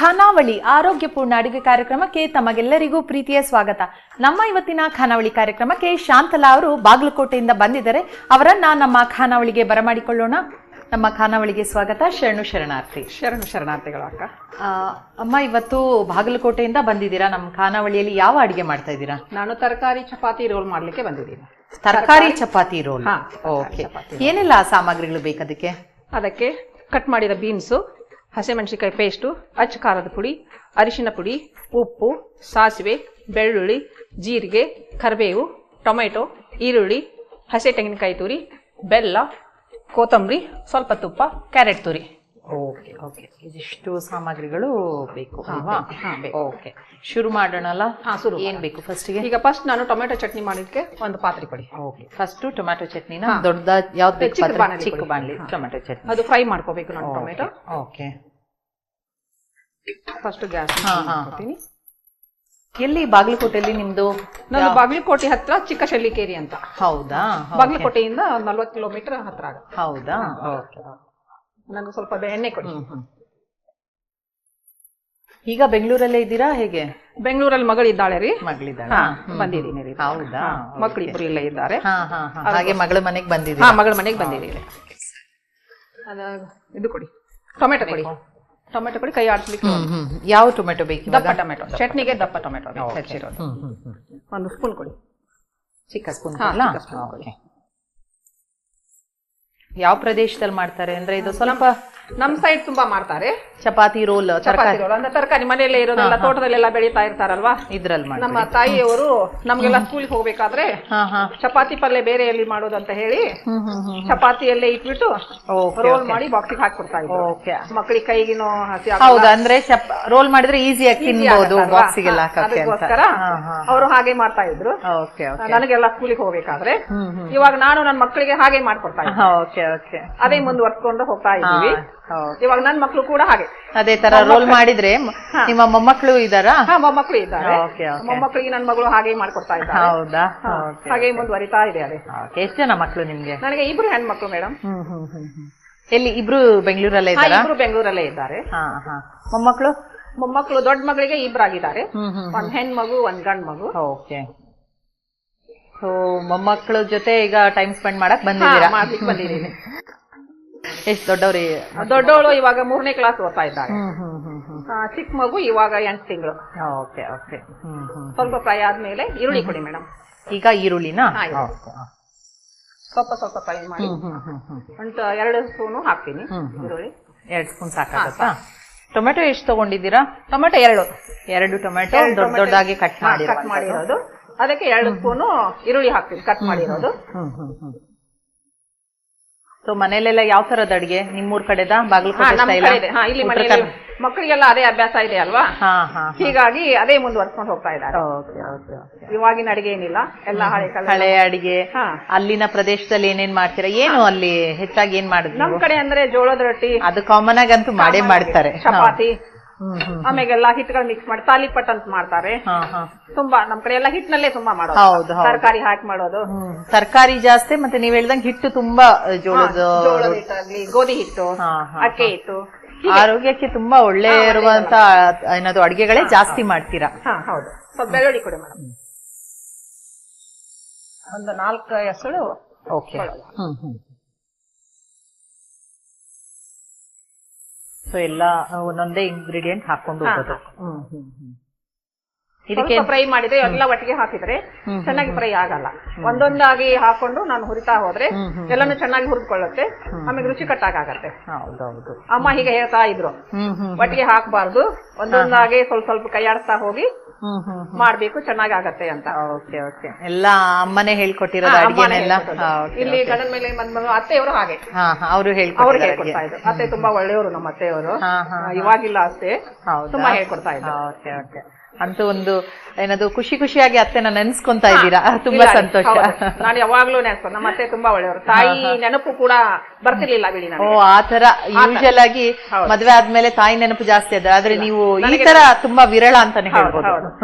ಖಾನಾವಳಿ ಆರೋಗ್ಯಪೂರ್ಣ ಅಡುಗೆ ಕಾರ್ಯಕ್ರಮಕ್ಕೆ ತಮಗೆಲ್ಲರಿಗೂ ಪ್ರೀತಿಯ ಸ್ವಾಗತ. ನಮ್ಮ ಇವತ್ತಿನ ಖಾನಾವಳಿ ಕಾರ್ಯಕ್ರಮಕ್ಕೆ ಶಾಂತಲಾ ಅವರು ಬಾಗಲಕೋಟೆಯಿಂದ ಬಂದಿದ್ದಾರೆ. ಅವರನ್ನ ನಮ್ಮ ಖಾನಾವಳಿಗೆ ಬರಮಾಡಿಕೊಳ್ಳೋಣ. ನಮ್ಮ ಖಾನಾವಳಿಗೆ ಸ್ವಾಗತ. ಶರಣಾರ್ಥಿಗಳು ಅಕ್ಕ. ಅಮ್ಮ, ಇವತ್ತು ಬಾಗಲಕೋಟೆಯಿಂದ ಬಂದಿದ್ದೀರಾ. ನಮ್ಮ ಖಾನಾವಳಿಯಲ್ಲಿ ಯಾವ ಅಡಿಗೆ ಮಾಡ್ತಾ ಇದ್ದೀರಾ? ನಾನು ತರಕಾರಿ ಚಪಾತಿ ರೋಲ್ ಮಾಡ್ಲಿಕ್ಕೆ ಬಂದಿದ್ದೀನಿ. ತರಕಾರಿ ಚಪಾತಿ ರೋಲ್. ಓಕೆ. ಏನೆಲ್ಲ ಸಾಮಗ್ರಿಗಳು ಬೇಕದಕ್ಕೆ? ಅದಕ್ಕೆ ಕಟ್ ಮಾಡಿದ ಬೀನ್ಸು, ಹಸಿಮೆಣಸಿನಕಾಯಿ ಪೇಸ್ಟು, ಅಚ್ಚ ಖಾರದ ಪುಡಿ, ಅರಿಶಿನ ಪುಡಿ, ಉಪ್ಪು, ಸಾಸಿವೆ, ಬೆಳ್ಳುಳ್ಳಿ, ಜೀರಿಗೆ, ಕರಿಬೇವು, ಟೊಮೆಟೊ, ಈರುಳ್ಳಿ, ಹಸಿ ತೆಂಗಿನಕಾಯಿ ತುರಿ, ಬೆಲ್ಲ, ಕೊತ್ತಂಬರಿ, ಸ್ವಲ್ಪ ತುಪ್ಪ, ಕ್ಯಾರೆಟ್ ತುರಿ. Okay okay. ಇದಿಷ್ಟು ಸಾಮಗ್ರಿಗಳು ಬೇಕು ಅಲ್ವಾ? ಓಕೆ, ಶುರು ಮಾಡೋಣಲ್ಲ? ಶುರು. ಏನ್ ಬೇಕು ಫಸ್ಟ್ಗೆ? ಈಗ ಫಸ್ಟ್ ನಾನು ಟೊಮೆಟೊ ಚಟ್ನಿ ಮಾಡಲಿಕ್ಕೆ ಒಂದು ಪಾತ್ರೆ ಕೊಡಿ. ಓಕೆ, ಫಸ್ಟ್ ಟೊಮೆಟೊ ಚಟ್ನಿನ ದೊಡ್ಡ ಯಾವ್ದು ಬೇಕು? ಚಿಕ್ಕ ಬಾಣಲಿ ಟೊಮೆಟೊ ಚಟ್ನಿ. ಅದು ಫ್ರೈ ಮಾಡ್ಕೋಬೇಕು ನಾನು ಟೊಮೆಟೊ. ಓಕೆ, ಫಸ್ಟ್ ಗ್ಯಾಸ್ ಹಾಕ್ತೀನಿ. ಎಲ್ಲಿ ಬಾಗಲಕೋಟೆಯಲ್ಲಿ ನಿಮ್ದು? ನಾನು ಬಾಗಲಕೋಟೆ ಹತ್ರ ಚಿಕ್ಕ ಶೆಲ್ಲಿಕೇರಿ ಅಂತ. ಹೌದಾ? ಬಾಗಲಕೋಟೆಯಿಂದ 40 ಕಿಲೋಮೀಟರ್ ಹತ್ರ ಆಗುತ್ತೆ. ಹೌದಾ? ಓಕೆ. ನನಗೆ ಸ್ವಲ್ಪ ಎಣ್ಣೆ ಕೊಡಿ. ಈಗ ಬೆಂಗಳೂರಲ್ಲೇ ಇದ್ದೀರಾ ಹೇಗೆ? ಬೆಂಗಳೂರಲ್ಲಿ ಮಗಳಿದ್ದಾಳೆ ರೀ. ಮಗಳಿದ್ದಾಳೆ? ಬಂದಿದ್ದೀನಿ ರೀ. ಹೌದಾ? ಮಕ್ಕಳಿಬ್ರು ಇಲ್ಲೇ ಇದ್ದಾರೆ. ಹಾಗೆ ಮಗಳ ಮನೆಗೆ ಬಂದಿದ್ದೀರಾ? ಮಗಳ ಮನೆಗೆ ಬಂದಿದ್ದೀನಿ. ಇದು ಕೊಡಿ, ಟೊಮೆಟೊ ಕೊಡಿ. ಟೊಮೆಟೊ ಕೊಡಿ, ಕೈ ಆಡಿಸ್ಲಿಕ್ಕೆ. ಯಾವ ಟೊಮೆಟೊ ಬೇಕು? ದಪ್ಪ ಟೊಮೆಟೊ, ಚಟ್ನಿಗೆ ದಪ್ಪ ಟೊಮೆಟೊ ಹೆಚ್ಚಿರೋದು. ಒಂದು ಸ್ಪೂನ್ ಕೊಡಿ, ಚಿಕ್ಕ ಸ್ಪೂನ್. ಯಾವ ಪ್ರದೇಶದಲ್ಲಿ ಮಾಡ್ತಾರೆ ಅಂದ್ರೆ ಇದು? ಸ್ವಲ್ಪ ನಮ್ ಸೈಡ್ ತುಂಬಾ ಮಾಡ್ತಾರೆ ಚಪಾತಿ ರೋಲ್. ಚಪಾತಿ ರೋಲ್ ಅಂದ್ರೆ ತರಕಾರಿ ಮನೆಯಲ್ಲೇ ಇರೋದೆಲ್ಲ, ತೋಟದಲ್ಲೆಲ್ಲ ಬೆಳೀತಾ ಇರ್ತಾರಲ್ವಾ, ಇದ್ರಲ್ಲಿ ನಮ್ಮ ತಾಯಿಯವರು ನಮ್ಗೆಲ್ಲ ಸ್ಕೂಲ್ಗೆ ಹೋಗ್ಬೇಕಾದ್ರೆ ಚಪಾತಿ ಪಲ್ಯ ಬೇರೆ ಎಲ್ಲಿ ಮಾಡೋದು ಅಂತ ಹೇಳಿ ಚಪಾತಿಯಲ್ಲೇ ಇಟ್ಬಿಟ್ಟು ರೋಲ್ ಮಾಡಿ ಬಾಕ್ಸಿಗೆ ಹಾಕೊಡ್ತಾ ಇದ್ರು. ಮಕ್ಕಳಿಗೆ ಕೈಗಿನೂ ಹಸಿ. ಹೌದು, ಅಂದ್ರೆ ರೋಲ್ ಮಾಡಿದ್ರೆ ಈಸಿಯಾಗಿ ತಿನ್ಬಹುದು ಬಾಕ್ಸಿಗೆಲ್ಲ. ಅದಕ್ಕೋಸ್ಕರ ಅವರು ಹಾಗೆ ಮಾಡ್ತಾ ಇದ್ರು ನನಗೆಲ್ಲ ಸ್ಕೂಲಿಗೆ ಹೋಗ್ಬೇಕಾದ್ರೆ. ಇವಾಗ ನಾನು ನನ್ನ ಮಕ್ಕಳಿಗೆ ಹಾಗೆ ಮಾಡ್ಕೊಡ್ತಾ ಇದ್ದೆ. ಅದೇ ಮುಂದುವರ್ಸ್ಕೊಂಡು ಹೋಗ್ತಾ ಇದ್ದೀವಿ. ಇವಾಗ ನನ್ನ ಮಕ್ಕಳು ಕೂಡ ಹಾಗೆ ಅದೇ ತರ ರೋಲ್ ಮಾಡಿದ್ರೆ. ನಿಮ್ಮ ಮೊಮ್ಮಕ್ಕಳು ಇದ್ದಾರಾ? ಮೊಮ್ಮಕ್ಕಳು ಇದ್ದಾರೆ. ಮೊಮ್ಮಕ್ಕಳಿಗೆ ನನ್ನ ಮಗಳು ಹಾಗೆ ಮಾಡ್ಕೊಡ್ತಾ ಇದ್ದಾರೆ. ಹೌದಾ? ಹಾಗೆ ಮುಂದುವರಿತಾ ಇದೆ. ಅದೇ. ಎಷ್ಟು ಜನ ಮಕ್ಕಳು ನಿಮ್ಗೆ? ನನಗೆ 2 ಹೆಣ್ಮಕ್ಳು ಮೇಡಮ್. ಎಲ್ಲಿ? ಇಬ್ರು ಬೆಂಗಳೂರಲ್ಲೇ ಇದ್ದಾರೆ? ಇಬ್ರು ಬೆಂಗಳೂರಲ್ಲೇ ಇದ್ದಾರೆ. ಮೊಮ್ಮಕ್ಕಳು? ಮೊಮ್ಮಕ್ಕಳು ದೊಡ್ಡ ಮಗಳಿಗೆ 2 ಆಗಿದ್ದಾರೆ. ಒಂದ್ ಹೆಣ್ಮಗು, ಒಂದ್ ಗಂಡ್ ಮಗು. ಓಕೆ. ಸೊ ಮೊಮ್ಮಕ್ಕಳ ಜೊತೆ ಈಗ ಟೈಮ್ ಸ್ಪೆಂಡ್ ಮಾಡಕ್ ಬಂದಿದ್ದೀರಾ? ಮಾಡ್ಲಿಕ್ಕೆ ಬಂದಿದ್ದೀನಿ. ಎಷ್ಟು ದೊಡ್ಡವ್ರಿ? ದೊಡ್ಡವಳು ಇವಾಗ 3ನೇ ಕ್ಲಾಸ್ ಓದ್ತಾ ಇದ್ದಾರೆ. ಚಿಕ್ಕ ಮಗು ಇವಾಗ 8 ತಿಂಗಳು. Okay okay. ಸ್ವಲ್ಪ ಫ್ರೈ ಆದ್ಮೇಲೆ ಈರುಳ್ಳಿ ಕೊಡಿ ಮೇಡಮ್. ಈಗ ಈರುಳ್ಳಿನ ಸ್ವಲ್ಪ ಸ್ವಲ್ಪ ಫ್ರೈ ಮಾಡಿ 2 ಸ್ಪೂನು ಹಾಕ್ತೀನಿ ಈರುಳ್ಳಿ. 2 ಸ್ಪೂನ್ ಸಾಕಾಗತ್ತಾ? ಟೊಮೆಟೊ ಎಷ್ಟು ತಗೊಂಡಿದ್ದೀರಾ? ಟೊಮೆಟೊ 2 ಟೊಮೆಟೊ ದೊಡ್ಡ ದೊಡ್ಡದಾಗಿ ಕಟ್ ಮಾಡಿರೋದು. ಅದಕ್ಕೆ 2 ಸ್ಪೂನು ಈರುಳ್ಳಿ ಹಾಕ್ತೀನಿ, ಕಟ್ ಮಾಡಿರೋದು. ಸೊ ಮನೇಲೆಲ್ಲ ಯಾವ ತರದ ಅಡಿಗೆ ನಿಮ್ಮೂರ್ ಕಡೆದ? ಬಾಗಲಕೋಟೆ ಸ್ಟೈಲ್? ಇಲ್ಲಿ ಮನೆಯಲ್ಲಿ ಮಕ್ಕಳಿಗೆಲ್ಲ ಅದೇ ಅಭ್ಯಾಸ ಇದೆ ಅಲ್ವಾ, ಹೀಗಾಗಿ ಅದೇ ಮುಂದುವರ್ಸ್ಕೊಂಡು ಹೋಗ್ತಾ ಇದ್ದಾರೆ. ಇವಾಗಿನ ಅಡಿಗೆ ಏನಿಲ್ಲ, ಎಲ್ಲ ಹಳೆ ಅಡಿಗೆ. ಅಲ್ಲಿನ ಪ್ರದೇಶದಲ್ಲಿ ಏನೇನ್ ಮಾಡ್ತೀರಾ? ಏನು ಅಲ್ಲಿ ಹೆಚ್ಚಾಗಿ ಏನ್ ಮಾಡಿದ್ರು? ನಮ್ ಕಡೆ ಅಂದ್ರೆ ಜೋಳದ ರೊಟ್ಟಿ, ಅದು ಕಾಮನ್ ಆಗಂತೂ ಮಾಡೇ ಮಾಡ್ತಾರೆ. ಚಪಾತಿ, ಆಮೇಲೆಲ್ಲ ಹಿಟ್ಟುಗಳು ಮಿಕ್ಸ್ ಮಾಡಿ ತಾಲಿಪಟ್ ಅಂತ ಮಾಡ್ತಾರೆ. ತುಂಬಾ ನಮ್ ಕಡೆ ಎಲ್ಲ ಹಿಟ್ಟಿನಲ್ಲೇ ತುಂಬಾ ಮಾಡೋದು. ಹೌದು, ತರಕಾರಿ ಹಾಕಿ ಮಾಡೋದು. ತರಕಾರಿ ಜಾಸ್ತಿ, ಮತ್ತೆ ನೀವ್ ಹೇಳ್ದಂಗೆ ಹಿಟ್ಟು ತುಂಬಾ ಜೋಳದ ಹಿಟ್ಟಾಗ್ಲಿ, ಗೋಧಿ ಹಿಟ್ಟು, ಅಕ್ಕಿ ಹಿಟ್ಟು, ಆರೋಗ್ಯಕ್ಕೆ ತುಂಬಾ ಒಳ್ಳೆ ಇರುವಂತ ಏನಾದ್ರು ಅಡಿಗೆಗಳೇ ಜಾಸ್ತಿ ಮಾಡ್ತೀರಾ? ಹೌದು. ಸ್ವಲ್ಪ ಬೆಳ್ಳುಳ್ಳಿ ಕೊಡಿ ಮೇಡಮ್, ಒಂದು 4 ಎಸಳು. ಓಕೆ. ಸೊ ಎಲ್ಲ ಒಂದೊಂದೇ ಇಂಗ್ರೀಡಿಯೆಂಟ್ ಹಾಕೊಂಡು ಹೋಗೋದು. ಇದಕ್ಕೆ ಫ್ರೈ ಮಾಡಿದ್ರೆ ಎಲ್ಲ ಒಟ್ಟಿಗೆ ಹಾಕಿದ್ರೆ ಚೆನ್ನಾಗಿ ಫ್ರೈ ಆಗಲ್ಲ. ಒಂದೊಂದಾಗಿ ಹಾಕೊಂಡು ನಾನು ಹುರಿತಾ ಹೋದ್ರೆ ಎಲ್ಲಾನು ಚೆನ್ನಾಗಿ ಹುರಿದುಕೊಳ್ಳುತ್ತೆ, ಆಮೇಲೆ ರುಚಿ ಕಟ್ಟಾಗತ್ತೆ. ಹೌದೌದು, ಅಮ್ಮ ಹೀಗೆ ಹೇಳ್ತಾ ಇದ್ರು, ಒಟ್ಟಿಗೆ ಹಾಕಬಾರ್ದು, ಒಂದೊಂದಾಗಿ ಸ್ವಲ್ಪ ಸ್ವಲ್ಪ ಕೈಯಾಡಿಸ್ತಾ ಹೋಗಿ ಮಾಡ್ಬೇಕು, ಚೆನ್ನಾಗಿ ಆಗತ್ತೆ ಅಂತ. Okay okay. ಎಲ್ಲ ಅಮ್ಮನೇ ಹೇಳ್ಕೊಟ್ಟಿರೋದು ಅಡಿಗೆನೆಲ್ಲ? ಇಲ್ಲಿ ಗಂಡನ ಮೇಲೆ ಅತ್ತೆಯವರು ಹಾಗೆ ಅವರು ಹೇಳ್ಕೊಡ್ತಾ ಇದ್ರು. ಅತ್ತೆ ತುಂಬಾ ಒಳ್ಳೆಯವರು ನಮ್ಮ ಅತ್ತೆಯವರು, ಇವಾಗಿಲ್ಲ ಅಷ್ಟೇ, ತುಂಬಾ ಹೇಳ್ಕೊಡ್ತಾ ಇದ್ರು. Okay okay. ಅಂತೂ ಒಂದು ಏನದು ಖುಷಿ ಖುಷಿಯಾಗಿ ಅತ್ತೆನ ನೆನ್ಸ್ಕೊಂತಾ ಇದ್ದೀರಾ, ತುಂಬಾ ಸಂತೋಷ. ನಾನು ಯಾವಾಗ್ಲೂ ನೆನ್ಸ್ಕೊಂಡು, ನಮ್ಮ ಅತ್ತೆ ತುಂಬಾ ಒಳ್ಳೆಯವರು, ತಾಯಿ ನೆನಪು ಕೂಡ ಬರ್ತಿರ್ಲಿಲ್ಲ ಬಿಡಿ. ಓ, ಆತರ ಯೂಶಲ್ ಆಗಿ ಮದ್ವೆ ಆದ್ಮೇಲೆ ತಾಯಿ ನೆನಪು ಜಾಸ್ತಿ ಅದ, ಆದ್ರೆ ನೀವು ಈ ತರ ತುಂಬಾ ವಿರಳ ಅಂತಾನೆ ಹೇಳ್ಬೋದು.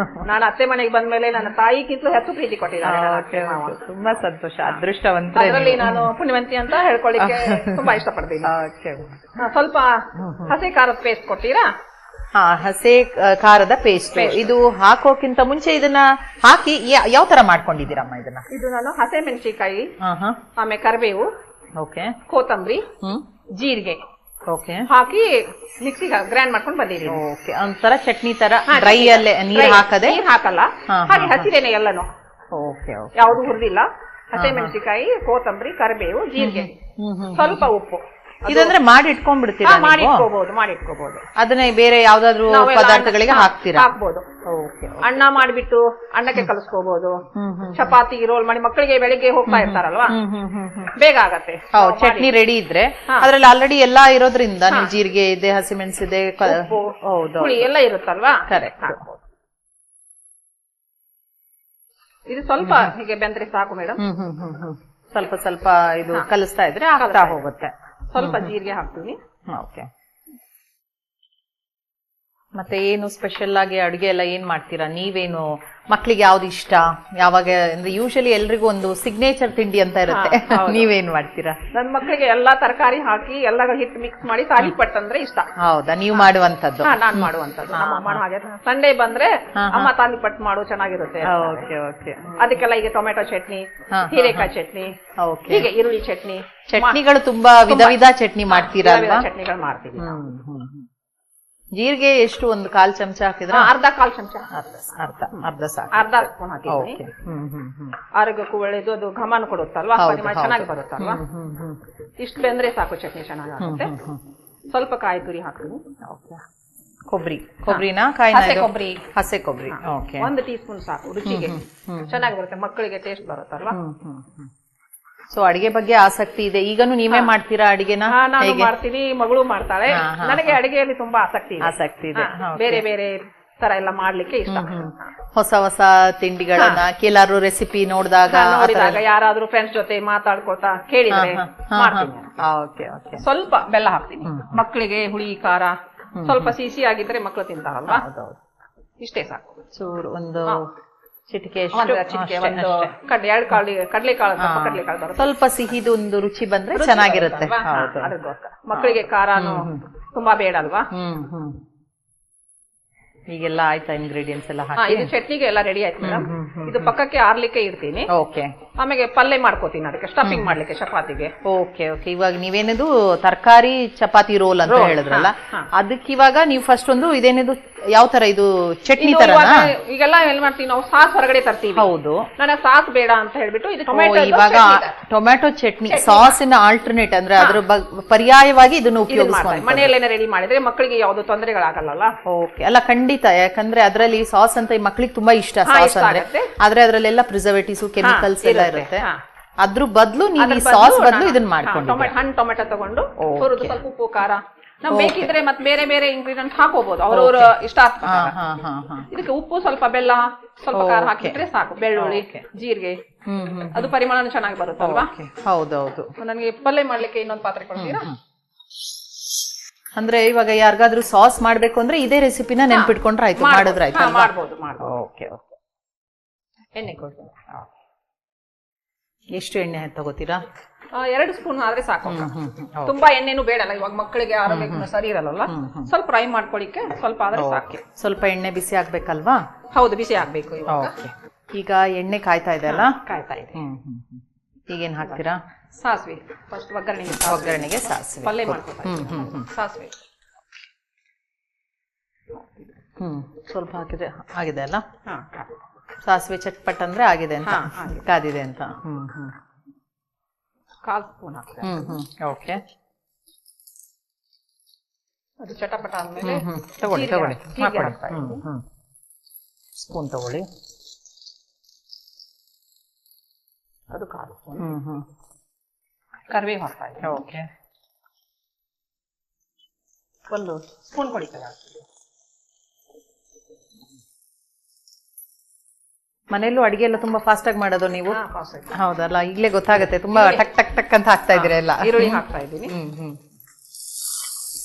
ನಾನು ಅತ್ತೆ ಮನೆಗೆ ಬಂದ್ಮೇಲೆ ನನ್ನ ತಾಯಿಗಿಂತಲೂ ಹೆಚ್ಚು ಪ್ರೀತಿ ಕೊಟ್ಟಿದ್ದಾರೆ. ತುಂಬಾ ಸಂತೋಷ, ಅದೃಷ್ಟವಂತ. ಅದರಲ್ಲಿ ನಾನು ಪುಣ್ಯವಂತಿ ಅಂತ ಹೇಳ್ಕೊಳ್ಳಿಕ್ಕೆ ತುಂಬಾ ಇಷ್ಟಪಡ್ತೀನಿ. ಸ್ವಲ್ಪ ಹಸಿ ಖಾರದ ಪೇಸ್ಟ್ ಕೊಡ್ತೀರಾ? ಹಸೆ ಖಾರದ ಪೇಸ್ಟ್. ಇದು ಹಾಕೋಕ್ಕಿಂತ ಮುಂಚೆ ಇದನ್ನ ಹಾಕಿ ಯಾವ ತರ ಮಾಡ್ಕೊಂಡಿದ್ದೀರಮ್ಮ ಇದನ್ನ? ಇದು ನಾನು ಹಸೆ ಮೆಣಸಿನಕಾಯಿ, ಆಹಾ, ಆಮೇಲೆ ಕರಿಬೇವು, ಓಕೆ, ಕೊತ್ತಂಬರಿ, ಜೀರಿಗೆ ಓಕೆ ಹಾಕಿ ಮಿಕ್ಸಿಗೆ ಗ್ರೈಂಡ್ ಮಾಡ್ಕೊಂಡು ಬಂದಿದ್ದೀನಿ. ಓಕೆ, ಒಂಥರ ಚಟ್ನಿ ತರ ಡ್ರೈ ಅಲ್ಲೇ ನೀರ್ ಹಾಕದೆ? ನೀರ್ ಹಾಕಲ್ಲ, ಹಾಗೆ ಹಸಿರೇನೆ ಎಲ್ಲಾನು. ಓಕೆ ಓಕೆ, ಯಾವ್ದು ಹುರಿದಿಲ್ಲ. ಹಸೆ ಮೆಣಸಿನಕಾಯಿ, ಕೊತ್ತಂಬರಿ, ಕರಿಬೇವು, ಜೀರಿಗೆ, ಸ್ವಲ್ಪ ಉಪ್ಪು. ಇದಂದ್ರೆ ಮಾಡಿ ಇಟ್ಕೊಂಡ್ಬಿಡ್ತೀರಾ? ಮಾಡಿ ಇಟ್ಕೋಬಹುದು. ಅದನ್ನ ಬೇರೆ ಯಾವ್ದಾದ್ರು ಪದಾರ್ಥಗಳಿಗೆ ಹಾಕ್ತೀರಾ? ಹಾಕ್ಬೋದು. ಅನ್ನ ಮಾಡ್ಬಿಟ್ಟು ಅನ್ನಕ್ಕೆ ಕಲಿಸ್ಕೋಬಹುದು. ಚಪಾತಿ ರೋಲ್ ಮಾಡಿ ಮಕ್ಕಳಿಗೆ ಬೆಳಿಗ್ಗೆ ಹೋಗ್ತಾ ಇರ್ತಾರಲ್ವಾ, ಬೇಗ ಆಗತ್ತೆ. ಚಟ್ನಿ ರೆಡಿ ಇದ್ರೆ ಅದ್ರಲ್ಲಿ ಆಲ್ರೆಡಿ ಎಲ್ಲಾ ಇರೋದ್ರಿಂದ ನೀವು ಜೀರಿಗೆ ಇದೆ, ಹಸಿಮೆಣಸಿದೆ, ಹುಳಿ ಎಲ್ಲ ಇರುತ್ತಲ್ವಾ. ಕರೆಕ್ಟ್. ಇದು ಸ್ವಲ್ಪ ಹೀಗೆ ಬೆಂದ್ರೆ ಸಾಕು ಮೇಡಮ್. ಸ್ವಲ್ಪ ಸ್ವಲ್ಪ ಇದು ಕಲಿಸ್ತಾ ಇದ್ರೆ ಆಗ್ತಾ ಹೋಗುತ್ತೆ. ಸ್ವಲ್ಪ ಜೀರಿಗೆ ಹಾಕ್ತೀವಿ. ಓಕೆ. ಮತ್ತೆ ಏನು ಸ್ಪೆಷಲ್ ಆಗಿ ಅಡುಗೆ ಎಲ್ಲ ಏನ್ ಮಾಡ್ತೀರಾ ನೀವೇನು? ಮಕ್ಳಿಗೆ ಯಾವ್ದು ಇಷ್ಟ? ಯಾವಾಗ ಅಂದ್ರೆ ಯೂಶಲಿ ಎಲ್ರಿಗೂ ಒಂದು ಸಿಗ್ನೇಚರ್ ತಿಂಡಿ ಅಂತ ಇರುತ್ತೆ. ನೀವೇನ್ ಮಾಡ್ತೀರಾ? ನನ್ ಮಕ್ಕಳಿಗೆ ಎಲ್ಲಾ ತರಕಾರಿ ಹಾಕಿ ಎಲ್ಲ ಹಿಟ್ಟು ಮಿಕ್ಸ್ ಮಾಡಿ ತಾಲಿಪಟ್ ಅಂದ್ರೆ ಇಷ್ಟ. ಹೌದಾ? ನೀವು ಮಾಡುವಂತದ್ದು? ನಾನ್ ಮಾಡುವಂತದ್ದು. ಹಾಗೆ ಸಂಡೇ ಬಂದ್ರೆ ಅಮ್ಮ ತಾಲಿಪಟ್ ಮಾಡು, ಚೆನ್ನಾಗಿರುತ್ತೆ. Okay okay. ಅದಕ್ಕೆಲ್ಲ ಈಗ ಟೊಮೆಟೊ ಚಟ್ನಿ, ಹೀರೆಕಾಯಿ ಚಟ್ನಿ, ಹೀಗೆ ಈರುಳ್ಳಿ ಚಟ್ನಿ, ಚಟ್ನಿಗಳು ತುಂಬಾ ವಿಧ ಚಟ್ನಿ ಮಾಡ್ತೀರಾ? ಚಟ್ನಿಗಳು ಮಾಡ್ತೀವಿ. ಜೀರಿಗೆ ಎಷ್ಟು? ಒಂದು 1/4 ಚಮಚ ಹಾಕಿದ್ರೆ? ಕಾಲ್ ಚಮಚ. ಅರ್ಧ ಸಾಕು. ಅರ್ಧ ಸ್ಪೂನ್ ಹಾಕಿದ್ದೀನಿ. ಆರೋಗ್ಯಕ್ಕೂ ಒಳ್ಳೇದು, ಅದು ಘಮನ ಕೊಡುತ್ತಲ್ವಾ, ಚೆನ್ನಾಗಿ ಬರುತ್ತಲ್ವಾ. ಇಷ್ಟು ಬೆಂದ್ರೆ ಸಾಕು, ಚಟ್ನಿ ಚೆನ್ನಾಗುತ್ತೆ. ಸ್ವಲ್ಪ ಕಾಯಿ ತುರಿ ಹಾಕ್ತೀನಿ. ಕೊಬ್ಬರಿನ ಕಾಯಿನ? ಕೊಬ್ಬರಿ, ಹಸೆ ಕೊಬ್ಬರಿ. 1 ಟೀ ಸ್ಪೂನ್ ಸಾಕು, ರುಚಿಗೆ ಚೆನ್ನಾಗಿ ಬರುತ್ತೆ, ಮಕ್ಕಳಿಗೆ ಟೇಸ್ಟ್ ಬರುತ್ತಲ್ವಾ. ಸೊ ಅಡಿಗೆ ಬಗ್ಗೆ ಆಸಕ್ತಿ ಇದೆ. ಈಗನು ನೀವೇ ಮಾಡ್ತೀರಾ ಅಡಿಗೆನ? ನಾನು ಮಾಡ್ತೀನಿ, ಮಗಳು ಮಾಡ್ತಾಳೆ. ನನಗೆ ಅಡಿಗೆಯಲ್ಲಿ ತುಂಬಾ ಆಸಕ್ತಿ ಇದೆ. ಬೇರೆ ಬೇರೆ ತರ ಎಲ್ಲ ಮಾಡ್ಲಿಕ್ಕೆ ಇಷ್ಟ. ಹೊಸ ಹೊಸ ತಿಂಡಿಗಳನ್ನ ಕೆಲವರು ರೆಸಿಪಿ ನೋಡಿದಾಗ ಯಾರಾದ್ರೂ ಫ್ರೆಂಡ್ಸ್ ಜೊತೆ ಮಾತಾಡ್ಕೊಳ್ತಾ ಕೇಳಿದ್ರೆ ಮಾಡ್ತೀನಿ. ಸ್ವಲ್ಪ ಬೆಲ್ಲ ಹಾಕ್ತೀನಿ, ಮಕ್ಕಳಿಗೆ ಹುಳಿ ಖಾರ ಸ್ವಲ್ಪ ಸಿಹಿ ಆಗಿದ್ರೆ ಮಕ್ಕಳು ತಿಂತಾರಲ್ವಾ. ಇಷ್ಟೇ ಸಾಕು. ಚೂರು ಒಂದು ಚಿಟಿಕೆ, ಕಡಲೆಕಾಳು ಸ್ವಲ್ಪ ಸಿಹಿದು ಒಂದು ರುಚಿ ಬಂದ್ರೆ ಚೆನ್ನಾಗಿರುತ್ತೆ. ಮಕ್ಕಳಿಗೆ ಖಾರನು ತುಂಬಾ ಬೇಡ ಅಲ್ವಾ. ಈಗೆಲ್ಲ ಆಯ್ತಾ ಇಂಗ್ರೀಡಿಯೆಂಟ್ಸ್ ಎಲ್ಲ ಹಾಕಿ? ಇದು ಚಟ್ನಿಗೆ ಎಲ್ಲ ರೆಡಿ ಆಯ್ತು ಮೇಡಮ್. ಇದು ಪಕ್ಕಕ್ಕೆ ಆರ್ಲಿಕ್ಕೆ ಇಡ್ತೀನಿ. ಓಕೆ. ಆಮೇಲೆ ಪಲ್ಯ ಮಾಡ್ಕೋತೀನಿ ಅದಕ್ಕೆ, ಸ್ಟಫಿಂಗ್ ಮಾಡ್ಲಿಕ್ಕೆ ಚಪಾತಿಗೆ. Okay okay. ಇವಾಗ ನೀವೇನದು ತರಕಾರಿ ಚಪಾತಿ ರೋಲ್ ಅಂತ ಹೇಳಿದ್ರಲ್ಲ, ಅದಕ್ಕೆ ಇವಾಗ ನೀವು ಫಸ್ಟ್ ಒಂದು ಇದೇನಿದು ಯಾವ ತರ ಇದು ಚಟ್ನಿ ತರ? ಈಗೆಲ್ಲ ಏನ್ ಮಾಡ್ತೀವಿ ನಾವು, ಸಾಸ್ ಹೊರಗಡೆ ತರ್ತೀವಿ. ಹೌದು. ನನಗೆ ಸಾಸ್ ಬೇಡ ಅಂತ ಹೇಳ್ಬಿಟ್ಟು ಇದು ಇವಾಗ ಟೊಮ್ಯಾಟೊ ಚಟ್ನಿ ಸಾಸಿನ ಆಲ್ಟರ್ನೇಟ್ ಅಂದ್ರೆ ಅದ್ರ ಪರ್ಯಾಯವಾಗಿ ಇದನ್ನು ಉಪಯೋಗಿಸ್ತಾರೆ. ಮನೆಯಲ್ಲೇನೆ ರೆಡಿ ಮಾಡಿದ್ರೆ ಮಕ್ಕಳಿಗೆ ಯಾವ್ದು ತೊಂದರೆಗಳಾಗಲ್ಲ. ಓಕೆ. ಅಲ್ಲ ಖಂಡಿತ, ಯಾಕಂದ್ರೆ ಅದ್ರಲ್ಲಿ ಸಾಸ್ ಅಂತ ಮಕ್ಕಳಿಗೆ ತುಂಬಾ ಇಷ್ಟ ಸಾಸ್ ಅಂದ್ರೆ. ಆದ್ರೆ ಅದ್ರಲ್ಲೆಲ್ಲ ಪ್ರಿಸರ್ವೇಟಿವ್ಸ್, ಕೆಮಿಕಲ್ಸ್ ಎಲ್ಲ ಇರುತ್ತೆ. ಅದ್ರ ಬದಲು ನೀವು ಈ ಸಾಸ್ ಬದಲು ಇದನ್ನ ಮಾಡ್ಕೊಂಡು ಹಣ್ಣು ಟೊಮೆಟೊ ತಗೊಂಡು ಹುರಿದು ಸ್ವಲ್ಪ ಉಪ್ಪು ಖಾರ, ನಾವು ಬೇಕಿದ್ರೆ ಮತ್ತೆ ಬೇರೆ ಬೇರೆ ಇಂಗ್ರೀಡಿಯೆಂಟ್ಸ್ ಹಾಕೋಬಹುದು, ಅವ್ರವ್ರ ಇಷ್ಟ ಆಗ್ತದೆ. ಇದಕ್ಕೆ ಉಪ್ಪು, ಸ್ವಲ್ಪ ಬೆಲ್ಲ, ಸ್ವಲ್ಪ ಖಾರ ಹಾಕಿದ್ರೆ ಸಾಕು. ಬೆಳ್ಳುಳ್ಳಿ, ಜೀರಿಗೆ, ಅದು ಪರಿಮಳ ಚೆನ್ನಾಗಿ ಬರುತ್ತಲ್ವಾ. ಹೌದೌದು. ನನಗೆ ಪಲ್ಯ ಮಾಡ್ಲಿಕ್ಕೆ ಇನ್ನೊಂದು ಪಾತ್ರೆ ಕೊಡ್ತೀರಾ? ಅಂದ್ರೆ ಇವಾಗ ಯಾರಿಗಾದ್ರೂ ಸಾಸ್ ಮಾಡ್ಬೇಕು ಅಂದ್ರೆ ಇದೇ ರೆಸಿಪಿನ ನೆನ್ಪಿಟ್ಕೊಂಡ್ರೆ ಆಯ್ತು, ಮಾಡಿದ್ರೆ ಆಯ್ತು. ಮಾಡ್ಬೋದು. Okay okay. ಎಣ್ಣೆ ಕೊಡ್ತೀನಿ. ಎಷ್ಟು ಎಣ್ಣೆ ತಗೋತೀರಾ? 2 ಸ್ಪೂನ್ ಆದ್ರೆ ಸಾಕು. ತುಂಬಾ ಎಣ್ಣೆನೂ ಬೇಡಲ್ಲ, ಇವಾಗ ಮಕ್ಕಳಿಗೆ ಆರೋಗ್ಯಕ್ಕೆ ಸರಿ ಇರಲ್ಲ. ಸ್ವಲ್ಪ ಫ್ರೈ ಮಾಡ್ಕೊಳ್ಳಿಕ್ಕೆ ಸ್ವಲ್ಪ ಆದ್ರೆ ಸಾಕು. ಸ್ವಲ್ಪ ಎಣ್ಣೆ ಬಿಸಿ ಆಗ್ಬೇಕಲ್ವಾ? ಹೌದು, ಬಿಸಿ ಆಗ್ಬೇಕು. ಈಗ ಎಣ್ಣೆ ಕಾಯ್ತಾ ಇದೆ ಅಲ್ಲ? ಕಾಯ್ತಾ ಇದೆ. ಈಗೇನ್ ಹಾಕ್ತೀರಾ? ಸಾಸಿವೆ ಫಸ್ಟ್ ಒಗ್ಗರಣೆಗೆ ಸಾಸಿವೆ. ಪಲ್ಯ ಮಾಡ್ಕೊಳ್ತಾ ಸಾಸಿವೆ ಸ್ವಲ್ಪ ಹಾಕಿದ್ರೆ ಆಗಿದೆ ಅಲ್ಲ? ಸಾಸಿವೆ ಚಟ್ಪಟ್ ಅಂದ್ರೆ ಆಗಿದೆ ಅಂತ, ಕಾದಿದೆ ಅಂತ. 1/4 ಸ್ಪೂನ್ ಹಾಕ್ತಾರೆ. ಓಕೆ. ಅದು ಚಟಪಟ ಆದ್ಮೇಲೆ ತಗೊಳ್ಳಿ ಸ್ಪೂನ್ ತಗೊಳ್ಳಿ. ಅದು 1/4 ಸ್ಪೂನ್ ಕರಿಬೇವು ಹಾಕ್ತಾ ಇದ್ದೀನಿ. ಓಕೆ. 1 ಸ್ಪೂನ್ ಕೊಡಿ. ಮನೆಯಲ್ಲೂ ಅಡಿಗೆ ಎಲ್ಲ ತುಂಬಾ ಫಾಸ್ಟ್ ಆಗಿ ಮಾಡೋದು ನೀವು? ಹೌದಲ್ಲ, ಈಗಲೇ ಗೊತ್ತಾಗುತ್ತೆ. ತುಂಬಾ ಟಕ್ ಟಕ್ ಟಕ್ ಅಂತ ಹಾಕ್ತಾ ಇದೀರ ಎಲ್ಲ. ಈರುಳ್ಳಿ ಹಾಕ್ತಾ ಇದ್ದೀನಿ.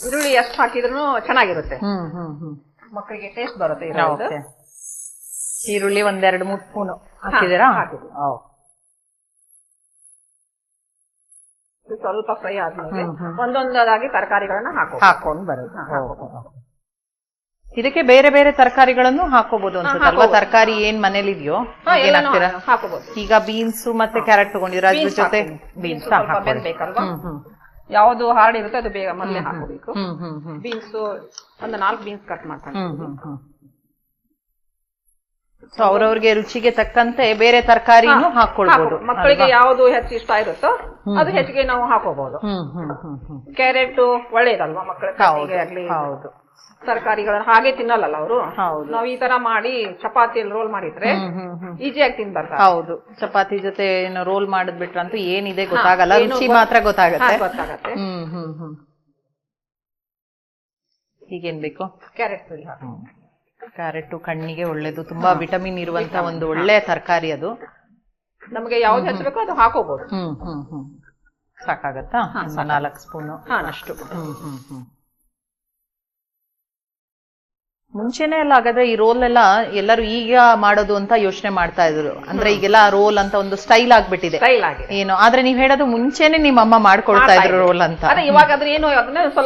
ಈರುಳ್ಳಿ ಎಷ್ಟು ಹಾಕಿದ್ರು ಚೆನ್ನಾಗಿರುತ್ತೆ, ಮಕ್ಕಳಿಗೆ ಟೇಸ್ಟ್ ಬರುತ್ತೆ. ಈರುಳ್ಳಿ 1-2-3 ಸ್ಪೂನ್ ಹಾಕಿದ್ದೀರಾ? ಸ್ವಲ್ಪ ಫ್ರೈ ಆದ್ಮೇಲೆ ಒಂದೊಂದಾಗಿ ತರಕಾರಿಗಳನ್ನ ಹಾಕೊಂಡು ಬರೋದು. ಇದಕ್ಕೆ ಬೇರೆ ಬೇರೆ ತರಕಾರಿಗಳನ್ನು ಹಾಕೋಬಹುದು ಅನ್ಸುತ್ತಲ್ವಾ? ತರಕಾರಿ ಏನ್ ಮನೇಲಿ ಇದೆಯೋ ಏನಾಗ್ತೀರಾ? ಹಾಕೋಬಹುದು. ಈಗ ಬೀನ್ಸ್ ಮತ್ತೆ ಕ್ಯಾರೆಟ್ ತಗೊಂಡಿರ, ಅದ್ರ ಜೊತೆ ಬೀನ್ಸ್ ಬೇಕಲ್ವಾ? ಯಾವ್ದು ಹಾರ್ಡ್ ಇರುತ್ತೆ ಅದು ಬೇಗ ಮೊದಲೇ ಹಾಕೋಬೇಕು. ಬೀನ್ಸ್ ಒಂದು 4 ಬೀನ್ಸ್ ಕಟ್ ಮಾಡ್ಕೊಂಡು. ಸೊ ಅವ್ರವ್ರಿಗೆ ರುಚಿಗೆ ತಕ್ಕಂತೆ ಬೇರೆ ತರಕಾರಿನೂ ಹಾಕೊಳ್ಬಹುದು. ಮಕ್ಕಳಿಗೆ ಯಾವ್ದು ಹೆಚ್ಚು ಇಷ್ಟ ಇರುತ್ತೋ ಅದು ಹೆಚ್ಚಿಗೆ ನಾವು ಹಾಕೋಬಹುದು. ಕ್ಯಾರೆಟ್ ಒಳ್ಳೇದಲ್ವಾ ಮಕ್ಕಳಿಗೆ ಆಗ್ಲಿ. ಹೌದು, ತರಕಾರಿಗಳನ್ನ ಹಾಗೆ ತಿನ್ನಲ್ಲ ಅವರು. ನಾವ್ ಈ ತರ ಮಾಡಿ ಚಪಾತಿಯಲ್ಲಿ ರೋಲ್ ಮಾಡಿದ್ರೆ ಈಸಿಯಾಗಿ ತಿನ್ಬಾರ್ದು. ಹೌದು, ಚಪಾತಿ ಜೊತೆ ಏನು ರೋಲ್ ಮಾಡಿದ್ಬಿಟ್ರಂತೂ ಏನಿದೆ ಗೊತ್ತಾಗಲ್ಲ, ರುಚಿ ಮಾತ್ರ ಗೊತ್ತಾಗತ್ತೆ. ಈಗೇನ್ ಬೇಕು? ಕ್ಯಾರೆಟ್ ತುರಿ ಹಾಕಿ. ಕ್ಯಾರೆಟ್ ಕಣ್ಣಿಗೆ ಒಳ್ಳೇದು, ತುಂಬಾ ವಿಟಮಿನ್ ಇರುವಂತ ಒಂದು ಒಳ್ಳೆ ತರಕಾರಿ ಅದು. ನಮ್ಗೆ ಯಾವ್ದು ಹೆಚ್ಚಬೇಕು ಅದು ಹಾಕೋಬಹುದು. ಸಾಕಾಗತ್ತಾ? 4 ಸ್ಪೂನ್ ಅಷ್ಟು. ಮುಂಚೆನೆ ಎಲ್ಲ ಹಾಗಾದ್ರೆ ಈ ರೋಲ್ ಎಲ್ಲ ಎಲ್ಲರೂ ಈಗ ಮಾಡೋದು ಅಂತ ಯೋಚನೆ ಮಾಡ್ತಾ ಇದ್ರು. ಅಂದ್ರೆ ಈಗೆಲ್ಲ ರೋಲ್ ಅಂತ ಒಂದು ಸ್ಟೈಲ್ ಆಗ್ಬಿಟ್ಟಿದೆ ಏನು. ಆದ್ರೆ ನೀವ್ ಹೇಳೋದು ಮುಂಚೆನೆ ನಿಮ್ಮ ಅಮ್ಮ ಮಾಡ್ಕೊಳ್ತಾ ಇದ್ರು ರೋಲ್ ಅಂತ.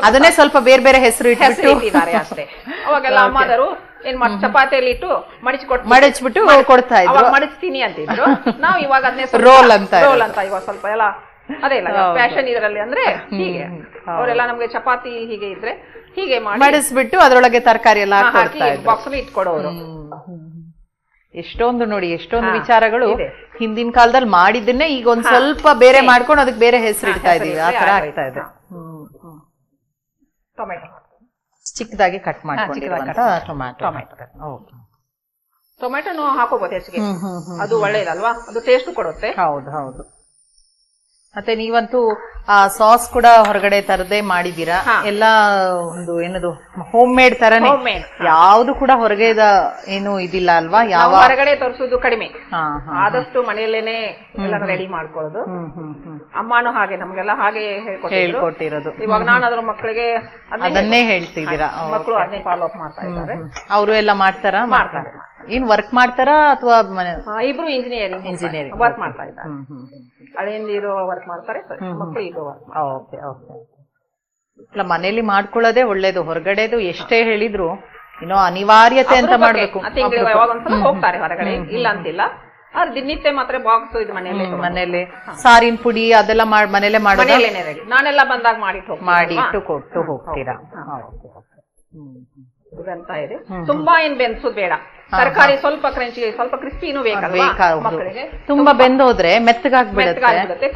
ಅದನ್ನೇ ಸ್ವಲ್ಪ ಬೇರೆ ಬೇರೆ ಹೆಸರು ಇಟ್ಟಿದ್ದಾರೆ ಅಷ್ಟೇ. ಅವಾಗೆಲ್ಲ ಅಮ್ಮದರು ಏನ್ ಮಾಡಿ ಚಪಾತಿಯಲ್ಲಿ ಇಟ್ಟು ಮಡಚ್ಬಿಟ್ಟು ಕೊಡ್ತಾ ಇದ್ರು. ಮಡಚ್ತೀನಿ ಅಂತಿದ್ರು. ನಾವ್ ಇವಾಗ ಅದನ್ನೇ ರೋಲ್ ಅಂತ ಇವಾಗ ಸ್ವಲ್ಪ ಎಲ್ಲ ಅದೇ ಇಲ್ಲ ಫ್ಯಾಷನ್ ಇದರಲ್ಲಿ. ಅಂದ್ರೆ ಹೀಗೆ ಅವರೆಲ್ಲ ನಮ್ಗೆ ಚಪಾತಿ ಹೀಗೆ ಇದ್ರೆ ಹೀಗೆ ಮಡಿಸ್ಬಿಟ್ಟು ಅದ್ರೊಳಗೆ ತರಕಾರಿ ಎಲ್ಲ ಹಾಕಿ ಬಾಕ್ಸ್ ಇಟ್ಕೊಡೋರು. ಎಷ್ಟೊಂದು ನೋಡಿ, ಎಷ್ಟೊಂದು ವಿಚಾರಗಳು ಹಿಂದಿನ ಕಾಲದಲ್ಲಿ ಮಾಡಿದ್ದನ್ನೇ ಈಗ ಒಂದ್ ಸ್ವಲ್ಪ ಬೇರೆ ಮಾಡ್ಕೊಂಡು ಅದಕ್ಕೆ ಬೇರೆ ಹೆಸರು ಇಡ್ತಾ ಇದೀವಿ. ಆ ತರ ಆಗ್ತಾ ಇದೆ. ಟೊಮೆಟೊ ಚಿಕ್ಕದಾಗಿ ಕಟ್ ಮಾಡ್ಕೊಂಡಿರುವಂತ ಟೊಮೆಟೊನು ಹಾಕೋಬಹುದು ಹೆಚ್ಚಿಗೆ. ಅದು ಒಳ್ಳೇದಲ್ವಾ, ಅದು ಟೇಸ್ಟ್ ಕೊಡುತ್ತೆ. ಹೌದು ಹೌದು. ಮತ್ತೆ ನೀವಂತೂ ಆ ಸಾಸ್ ಕೂಡ ಹೊರಗಡೆ ತರದೇ ಮಾಡಿದೀರಾ. ಎಲ್ಲ ಒಂದು ಏನದು ಹೋಮ್ ಮೇಡ್ ತರನೇ, ಯಾವ್ದು ಕೂಡ ಹೊರಗೆ ಏನು ಇದಿಲ್ಲ ಅಲ್ವಾ? ಯಾವ ಹೊರಗಡೆ ತರಿಸೋದು ಕಡಿಮೆ, ಆದಷ್ಟು ಮನೆಯಲ್ಲೇನೆ ಎಲ್ಲ ರೆಡಿ ಮಾಡ್ಕೊಳ್ಳೋದು. ಅಮ್ಮನೂ ಹಾಗೆ ನಮ್ಗೆಲ್ಲ ಹಾಗೆ ಹೇಳ್ಕೊಟ್ಟಿರೋದು. ಇವಾಗ ನಾನು ಅದ್ರ ಮಕ್ಕಳಿಗೆ ಅದನ್ನೇ ಹೇಳ್ತಿದ್ದೀರಾ? ಮಕ್ಕಳು ಅದನ್ನೇ ಫಾಲೋ ಅಪ್ ಮಾಡ್ತಾ ಇದ್ದಾರೆ. ಅವರು ಎಲ್ಲ ಮಾಡ್ತಾರಾ? ಮಾಡ್ತಾರೆ. ಏನ್ ವರ್ಕ್ ಮಾಡ್ತಾರಾ ಅಥವಾ ಇಬ್ರು ಇಂಜಿನಿಯರಿಂಗ್ ವರ್ಕ್ ಮಾಡ್ತಾ ಇದ್ದಾರೆ. ಅದೇನು ಇರೋ ವರ್ಕ್ ಮಾಡ್ತಾರೆ, ಮಕ್ಕಳು ಇದು ವರ್ಕ್. Okay okay. ಇಲ್ಲ, ಮನೇಲಿ ಮಾಡ್ಕೊಳ್ಳೋದೇ ಒಳ್ಳೇದು. ಹೊರಗಡೆದು ಎಷ್ಟೇ ಹೇಳಿದ್ರು ಏನೋ ಅನಿವಾರ್ಯತೆ ಅಂತ ಮಾಡ್ಬೇಕು. ತಿಂಗಳಿಗೆ ಯಾವಾಗ ಒಂದ್ಸಲ ಹೋಗ್ತಾರೆ ಹೊರಗಡೆ, ಇಲ್ಲ ಅಂತಿಲ್ಲ. ಆದ್ರೆ ದಿನನಿತ್ಯ ಮಾತ್ರ ಬಾಕ್ಸ್ ಇದು ಮನೇಲಿ ಸಾರಿನ ಪುಡಿ ಅದೆಲ್ಲ ಮನೇಲೆ ಮಾಡೋದು. ನಾನೆಲ್ಲ ಬಂದಾಗ ಮಾಡಿಟ್ಟು ಕೊಟ್ಟು ಹೋಗ್ತೀರಾ? ಇದಂತ ಇದೆ. ತುಂಬಾ ಏನ್ ಬೆನ್ಸೋದು ಬೇಡ. ತರಕಾರಿ ಸ್ವಲ್ಪ ಕ್ರಂಚಿಗೆ, ಸ್ವಲ್ಪ ಕ್ರಿಸ್ಪಿನೂ ಬೇಕಲ್ವಾ ಮಕ್ಕಳಿಗೆ. ತುಂಬಾ ಬೆಂದೋದ್ರೆ ಮೆತ್ತಗಾಗ್ಬಿಡುತ್ತೆ.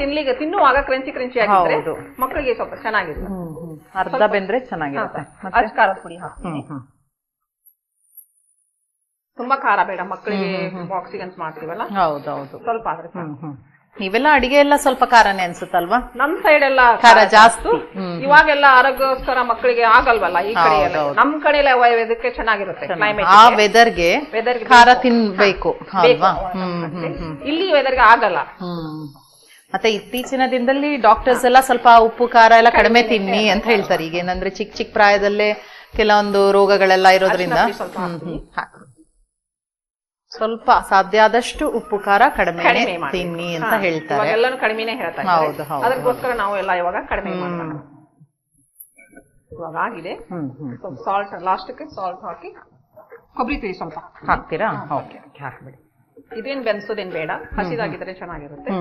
ತಿನ್ನುವಾಗ ಕ್ರಂಚಿ ಆಗಿದ್ರೆ ಮಕ್ಕಳಿಗೆ ಸ್ವಲ್ಪ ಚೆನ್ನಾಗಿದೆ. ಅರ್ಧ ಬೆಂದ್ರೆ ಚೆನ್ನಾಗಿರುತ್ತೆ. ಖಾರದ ಪುಡಿ ಹಾಕ್ತೀನಿ. ತುಂಬಾ ಖಾರ ಬೇಡ ಮಕ್ಕಳಿಗೆ, ಬಾಕ್ಸಿಗೆ ಅಂತ ಮಾಡ್ತೀವಲ್ಲ. ಹೌದೌದು, ಸ್ವಲ್ಪ ಆದ್ರೆ. ನೀವೆಲ್ಲ ಅಡಿಗೆ ಎಲ್ಲ ಸ್ವಲ್ಪ ಖಾರನೇ ಅನ್ಸುತ್ತಲ್ವಾ? ನಮ್ ಸೈಡ್ ಎಲ್ಲ ಖಾರ ಜಾಸ್ತಿ. ಇವಾಗೆಲ್ಲ ಆರೋಗ್ಯಸ್ಕರ ಮಕ್ಕಳಿಗೆ ಆಗಲ್ವಲ್ಲ ಈ ಕಡೆ. ನಮ್ ಕಡೆ ಎಲ್ಲ ಇದಕ್ಕೆ ಚೆನ್ನಾಗಿರುತ್ತೆ ಕ್ಲೈಮೇಟ್. ಆ ವೆದರ್ಗೆ ಖಾರ ತಿನ್ಬೇಕು ಅಲ್ವಾ? ಇಲ್ಲಿ ವೆದರ್ಗೆ ಆಗಲ್ಲ. ಮತ್ತೆ ಇತ್ತೀಚಿನ ದಿನದಲ್ಲಿ ಡಾಕ್ಟರ್ಸ್ ಎಲ್ಲ ಸ್ವಲ್ಪ ಉಪ್ಪು ಖಾರ ಎಲ್ಲ ಕಡಿಮೆ ತಿನ್ನಿ ಅಂತ ಹೇಳ್ತಾರೆ. ಈಗ ಏನಂದ್ರೆ ಚಿಕ್ಕ ಚಿಕ್ಕ ಪ್ರಾಯದಲ್ಲೇ ಕೆಲವೊಂದು ರೋಗಗಳೆಲ್ಲ ಇರೋದ್ರಿಂದ ಸ್ವಲ್ಪ ಸಾಧ್ಯ ಆದಷ್ಟು ಉಪ್ಪು ಖಾರ ಕಡಿಮೆ ತಿನ್ನಿ ಅಂತ ಹೇಳ್ತಾರೆ. ಎಲ್ಲಾನು ಕಡಿಮೆನೆ ಹೇಳ್ತಾರೆ. ಹೌದು ಹೌದು. ಅದಕ್ಕೋಸ್ಕರ ನಾವು ಎಲ್ಲ ಇವಾಗ ಕಡಿಮೆ ಮಾಡೋಣ. ಇವಾಗ ಆಗಿದೆ. ಸಾಲ್ಟ್ ಲಾಸ್ಟ್ಗೆ ಸಾಲ್ಟ್ ಹಾಕಿ, ಕೊಬ್ಬರಿ ತುರಿ ಸ್ವಲ್ಪ ಹಾಕ್ತೀರಾ? ಓಕೆ, ಹಾಕ್ಬಿಡಿ. ಇದೇನ್ ಬೆನ್ಸೋದೇನ್ ಬೇಡ, ಹಸಿದಾಗಿದ್ರೆ ಚೆನ್ನಾಗಿರುತ್ತೆ.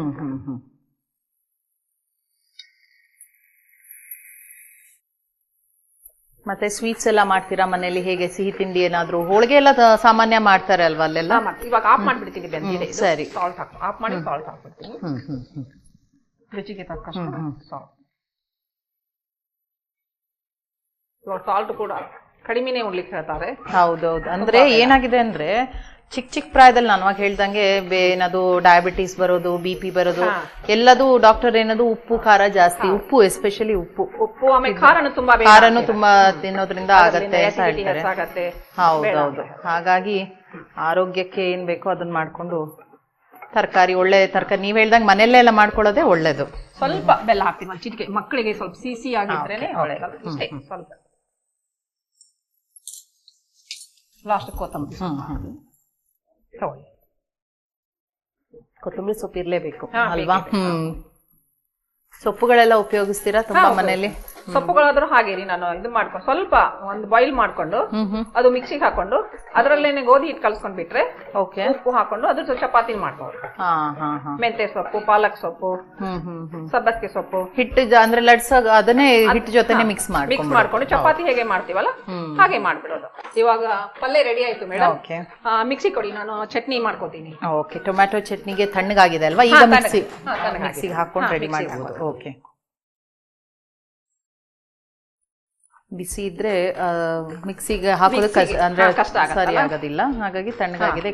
ಮತ್ತೆ ಸ್ವೀಟ್ಸ್ ಎಲ್ಲ ಮಾಡ್ತೀರಾ ಮನೇಲಿ? ಹೇಗೆ ಸಿಹಿ ತಿಂಡಿ ಏನಾದ್ರು? ಹೋಳಿಗೆ ಎಲ್ಲ ಸಾಮಾನ್ಯ ಮಾಡ್ತಾರೆ ಅಲ್ವಾ ಅಲ್ಲೆಲ್ಲ? ಇವಾಗ ಆಫ್ ಮಾಡ್ಬಿಡ್ತೀನಿ ಬೆಂದಿದೆ. ಸರಿ, ಸಾಲ್ಟ್ ಹಾಕಿ ಆಫ್ ಮಾಡಿ ಸಾಲ್ಟ್ ಹಾಕ್ಬಿಡ್ತೀನಿ. ರುಚಿಗೆ ತಕ್ಕಷ್ಟು ಸಾಲ್ಟ್. ಇವಾಗ ಸಾಲ್ಟ್ ಕೂಡ ಕಡಿಮೆನೆ ಉಣ್ಲಿಕ್ಕೆ ಹೇಳ್ತಾರೆ. ಹೌದೌದು. ಅಂದ್ರೆ ಏನಾಗಿದೆ ಅಂದ್ರೆ ಚಿಕ್ಕ ಚಿಕ್ಕ ಪ್ರಾಯದಲ್ಲಿ ನಾನು ಅವಾಗ ಹೇಳ್ದಂಗೆ ಏನದು ಡಯಾಬಿಟಿಸ್ ಬರೋದು, BP ಬರೋದು ಎಲ್ಲದು ಡಾಕ್ಟರ್ ಏನದು ಉಪ್ಪು ಖಾರ ಜಾಸ್ತಿ, ಉಪ್ಪು ಎಸ್ಪೆಷಲಿ ಉಪ್ಪು ಆಮೇಲೆ ಖಾರನು ತುಂಬಾ ತಿನ್ನೋದ್ರಿಂದ ಆಗತ್ತೆ ಅಂತ ಹೇಳ್ತಾರೆ. ಹೌದೌದು. ಹಾಗಾಗಿ ಆರೋಗ್ಯಕ್ಕೆ ಏನ್ ಬೇಕೋ ಅದನ್ನ ಮಾಡ್ಕೊಂಡು ತರಕಾರಿ, ಒಳ್ಳೆ ತರಕಾರಿ ನೀವ್ ಹೇಳ್ದಂಗೆ ಮನೆಯಲ್ಲೇ ಎಲ್ಲ ಮಾಡ್ಕೊಳ್ಳೋದೇ ಒಳ್ಳೇದು. ಸ್ವಲ್ಪ ಬೆಲ್ಲ ಹಾಕ್ತೀವಿ ಚಿಟಿಕೆ, ಮಕ್ಕಳಿಗೆ ಸ್ವಲ್ಪ ಸಿಹಿ ಆಗಿದ್ರೆ ಒಳ್ಳೇದು. ಸ್ವಲ್ಪ ಲಾಸ್ಟ್ ಕೊತ್ತಂಬರಿ ಕೊತ್ತಂಬರಿ ಸೊಪ್ಪು ಇರ್ಲೇಬೇಕು ಅಲ್ವಾ? ಸೊಪ್ಪುಗಳೆಲ್ಲ ಉಪಯೋಗಿಸ್ತೀರಾ ತುಂಬಾ ಮನೇಲಿ? ಸೊಪ್ಪುಗಳಾದ್ರೂ ಹಾಗೆ ರೀ ನಾನು ಇದು ಮಾಡ್ಕೊಂಡು ಸ್ವಲ್ಪ ಒಂದು ಬಾಯ್ಲ್ ಮಾಡ್ಕೊಂಡು ಅದು ಮಿಕ್ಸಿಗೆ ಹಾಕೊಂಡು ಅದರಲ್ಲೇನೆ ಗೋಧಿ ಹಿಟ್ಟು ಕಲ್ಸ್ಕೊಂಡ್ ಬಿಟ್ರೆ ಓಕೆ. ಉಪ್ಪು ಹಾಕೊಂಡು ಅದ್ರ ಚಪಾತಿ ಮಾಡ್ಕೊಂಡು ಮೆಂತೆ ಸೊಪ್ಪು, ಪಾಲಕ್ ಸೊಪ್ಪು, ಸಬ್ಬಸಿಗೆ ಸೊಪ್ಪು, ಹಿಟ್ಟು ಅಂದ್ರೆ ಲಡ್ಸಾಗ ಅದನ್ನೇ ಹಿಟ್ಟು ಜೊತೆನೆ ಮಿಕ್ಸ್ ಮಾಡ್ಕೊಂಡು ಚಪಾತಿ ಹೇಗೆ ಮಾಡ್ತೀವಲ್ಲ ಹಾಗೆ ಮಾಡ್ಬಿಡೋದು. ಇವಾಗ ಪಲ್ಯ ರೆಡಿ ಆಯ್ತು ಮೇಡಮ್. ಮಿಕ್ಸಿ ಕೊಡಿ, ನಾನು ಚಟ್ನಿ ಮಾಡ್ಕೋತೀನಿ. ಓಕೆ, ಟೊಮ್ಯಾಟೊ ಚಟ್ನಿಗೆ ತಣ್ಣಗಾಗಿದೆ ಅಲ್ವಾ? ಈಗ ಮಿಕ್ಸಿಗೆ ಹಾಕೊಂಡು ರೆಡಿ ಮಾಡಬಹುದು. ಓಕೆ, ಬಿಸಿ ಇದ್ರೆ ಮಿಕ್ಸಿಗೆ ಹಾಕೋದಕ್ಕೆ ಅಂದ್ರೆ ಸರಿ ಆಗೋದಿಲ್ಲ, ಹಾಗಾಗಿ ತಣ್ಣಗಾಗಿದೆ.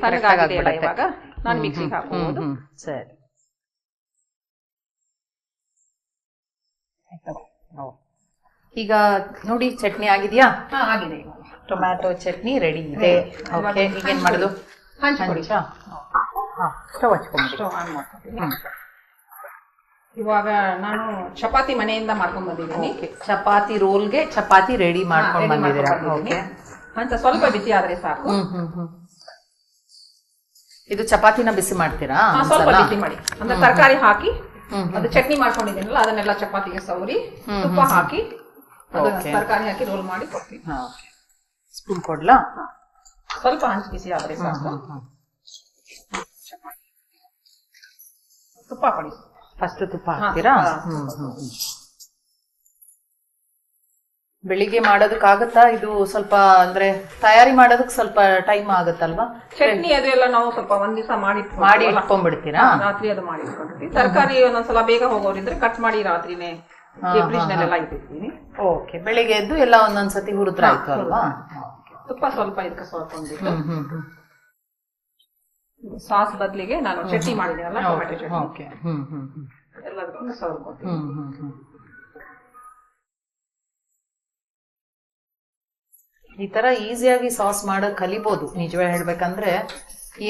ಇವಾಗ ನಾನು ಮಿಕ್ಸಿಗೆ ಹಾಕೋದು. ಸರಿ, ಈಗ ನೋಡಿ ಚಟ್ನಿ ಆಗಿದೆಯಾ? ಆಗಿದೆ. ಟೊಮ್ಯಾಟೊ ಚಟ್ನಿ ರೆಡಿ ಇದೆ. ಓಕೆ, ಈಗ ಏನ್ ಮಾಡೋದು? ಸ್ಟವ್ ಹಚ್ಕೊಂಡ್ಬಿಡಿ. ಇವಾಗ ನಾನು ಚಪಾತಿ ಮನೆಯಿಂದ ಮಾಡ್ಕೊಂಡ್ ಬಂದಿದ್ದೀನಿ. ಚಪಾತಿ ರೋಲ್ಗೆ ಚಪಾತಿ ರೆಡಿ ಮಾಡ್ಕೊಂಡು ಬಂದಿದ್ದೀರಾ? ಅಂತ ಸ್ವಲ್ಪ ಬಿಸಿ ಆದ್ರೆ ಸಾಕು. ಇದು ಚಪಾತಿನ ಬಿಸಿ ಮಾಡ್ತೀರಾ? ಸ್ವಲ್ಪ ಬಿಸಿ ಮಾಡಿ, ಅಂದ್ರೆ ತರಕಾರಿ ಹಾಕಿ ಅದು ಚಟ್ನಿ ಮಾಡ್ಕೊಂಡಿದ್ದೀನಲ್ಲ ಅದನ್ನೆಲ್ಲ ಚಪಾತಿಗೆ ಸವರಿ ತುಪ್ಪ ಹಾಕಿ ತರಕಾರಿ ಹಾಕಿ ರೋಲ್ ಮಾಡಿ ಕೊಡ್ತೀನಿ. ಸ್ಪೂನ್ ಕೊಡ್ಲಾ? ಸ್ವಲ್ಪ ಹಂಚ್ ಬಿಸಿ ಆದ್ರೆ ಸಾಕು. ತುಪ್ಪ ಕೊಡಿ. ಫಸ್ಟ್ ತುಪ್ಪ ಹಾಕ್ತೀರಾ? ಬೆಳಿಗ್ಗೆ ಮಾಡೋದಕ್ಕಾಗತ್ತಾ? ಇದು ಸ್ವಲ್ಪ ಅಂದ್ರೆ ತಯಾರಿ ಮಾಡೋದಕ್ಕೆ ಸ್ವಲ್ಪ ಟೈಮ್ ಆಗುತ್ತಲ್ವಾ? ಚಟ್ನಿ ಅದು ಎಲ್ಲ ನಾವು ಸ್ವಲ್ಪ ಒಂದ್ ದಿವಸ ಮಾಡಿ ಇಟ್ಕೊಂಡ್ಬಿಡ್ತೀರಾ? ರಾತ್ರಿ ಅದು ಮಾಡಿ ಇಟ್ಕೊಂಡಿರ್ತೀವಿ. ತರಕಾರಿ ಒಂದೊಂದ್ಸಲ ಬೇಗ ಹೋಗೋರಿದ್ರೆ ಕಟ್ ಮಾಡಿ ರಾತ್ರಿನೇ ಫ್ರಿಜ್ ನಲ್ಲೆಲ್ಲ ಇಟ್ಟಿರ್ತೀನಿ. ಓಕೆ, ಬೆಳಿಗ್ಗೆ ಎದ್ದು ಎಲ್ಲ ಒಂದೊಂದ್ಸತಿ ಹುರಿದ್ರೆ ಆಯ್ತು ಅಲ್ವಾ? ತುಪ್ಪ ಸ್ವಲ್ಪ ಇದಕ್ಕೆ ಸೋರ್ಕೊಂಡ್ಬಿಟ್ಟು ಸಾಸ್ ಬದಲಿಗೆ ನಾನು ಚಟ್ನಿ ಮಾಡಿದ್ದೀನಲ್ಲ ಟೊಮೆಟೊ ಚಟ್ನಿ ಎಲ್ಲದಕ್ಕೂ ಸವರ್ಕೊತೀನಿ. ಈ ತರ ಈಸಿಯಾಗಿ ಸಾಸ್ ಮಾಡೋದ್ ಕಲಿಬಹುದು. ನಿಜವೇ ಹೇಳ್ಬೇಕಂದ್ರೆ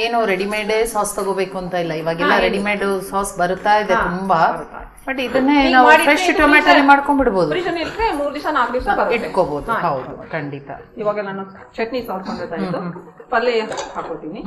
ಏನು ರೆಡಿಮೇಡ್ ಸಾಸ್ ತಗೋಬೇಕು ಅಂತ ಇಲ್ಲ, ಇವಾಗೆಲ್ಲ ರೆಡಿಮೇಡ್ ಸಾಸ್ ಬರ್ತಾ ಇದೆ ತುಂಬಾ. ಬಟ್ ಇದನ್ನೇ ನಾವು ಫ್ರೆಶ್ ಟೊಮೆಟೊ ಮಾಡ್ಕೊಂಡ್ಬಿಡ್ಬೋದು, 3 ದಿವಸ 4 ದಿವಸ ಇಟ್ಕೋಬಹುದು. ಹೌದು, ಖಂಡಿತ. ಇವಾಗ ನಾನು ಚಟ್ನಿ ಸವರ್ಕೊಂಡಿದ್ದಾಯ್ತು, ಪಲ್ಯ ಹಾಕೋತೀನಿ.